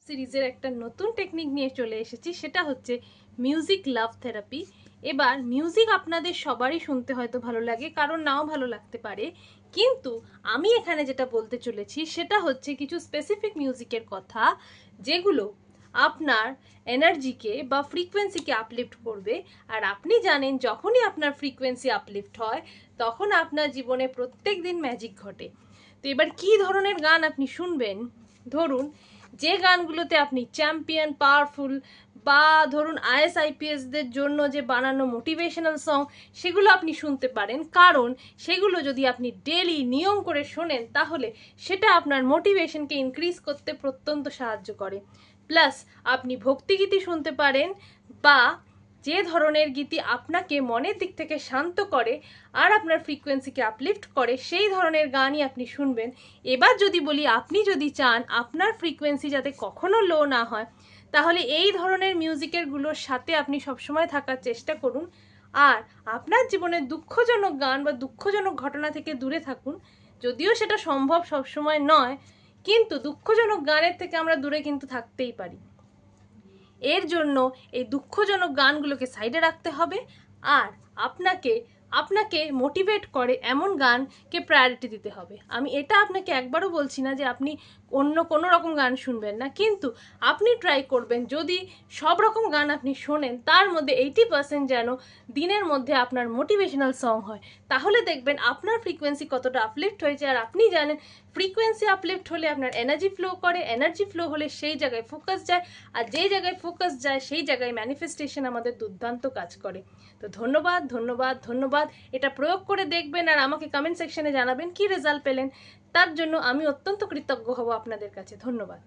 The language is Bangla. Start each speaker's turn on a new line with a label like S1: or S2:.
S1: সিরিজের একটা নতুন টেকনিক নিয়ে চলে এসেছি, সেটা হচ্ছে মিউজিক লাভ থেরাপি। এবার মিউজিক আপনাদের সবারই শুনতে হয়তো ভালো লাগে, কারণ নাও ভালো লাগতে পারে, কিন্তু আমি এখানে যেটা বলতে চলেছি সেটা হচ্ছে কিছু স্পেসিফিক মিউজিকের কথা, যেগুলো আপনার এনার্জিকে বা ফ্রিকোয়েন্সিকে আপলিফট করবে। আর আপনি জানেন, যখনই আপনার ফ্রিকোয়েন্সি আপলিফট হয় তখন আপনার জীবনে প্রত্যেক দিন ম্যাজিক ঘটে। তো এবার কী ধরনের গান আপনি শুনবেন? ধরুন, যে গানগুলোতে আপনি চ্যাম্পিয়ন, পাওয়ারফুল, বা ধরুন IAS IPSদের জন্য যে বানানো মোটিভেশনাল সং, সেগুলো আপনি শুনতে পারেন, কারণ সেগুলো যদি আপনি ডেলি নিয়ম করে শোনেন তাহলে সেটা আপনার মোটিভেশনকে ইনক্রিজ করতে প্রত্যন্ত সাহায্য করে। প্লাস আপনি ভক্তিগীতি শুনতে পারেন, বা যে ধরনের গীতি আপনাকে মনের দিক থেকে শান্ত করে আর আপনার ফ্রিকোয়েন্সিকে আপলিফট করে সেই ধরনের গানই আপনি শুনবেন। এবার যদি বলি, আপনি যদি চান আপনার ফ্রিকোয়েন্সি যাতে কখনো লো না হয়, তাহলে এই ধরনের মিউজিকেরগুলোর সাথে আপনি সবসময় থাকার চেষ্টা করুন। আর আপনার জীবনের দুঃখজনক গান বা দুঃখজনক ঘটনা থেকে দূরে থাকুন। যদিও সেটা সম্ভব সবসময় নয়, কিন্তু দুঃখজনক গানের থেকে আমরা দূরে কিন্তু থাকতেই পারি। এর জন্য এই দুঃখজনক গানগুলোকে সাইডে রাখতে হবে, আর আপনাকে আপনাকে মোটিভেট করে এমন গানকে প্রায়োরিটি দিতে হবে। আমি এটা আপনাকে একবারও বলছি না যে আপনি অন্য কোনো রকম গান শুনবেন না, কিন্তু আপনি ট্রাই করবেন যদি সব রকম গান আপনি শোনেন তার মধ্যে 80% যেন দিনের মধ্যে আপনার মোটিভেশনাল সং হয়। তাহলে দেখবেন আপনার ফ্রিকোয়েন্সি কতটা আপলিফট হয়েছে। আর আপনি জানেন, ফ্রিকোয়েন্সি আপলিফট হলে আপনার এনার্জি ফ্লো করে, এনার্জি ফ্লো হলে সেই জায়গায় ফোকাস যায়, আর যেই জায়গায় ফোকাস যায় সেই জায়গায় ম্যানিফেস্টেশন আমাদের দুর্দান্ত কাজ করে। তো ধন্যবাদ, ধন্যবাদ, ধন্যবাদ। এটা প্রয়োগ করে দেখবেন আর আমাকে কমেন্ট সেকশনে জানাবেন কি রেজাল্ট পেলেন। তার জন্য আমি অত্যন্ত কৃতজ্ঞ হব আপনাদের কাছে। ধন্যবাদ।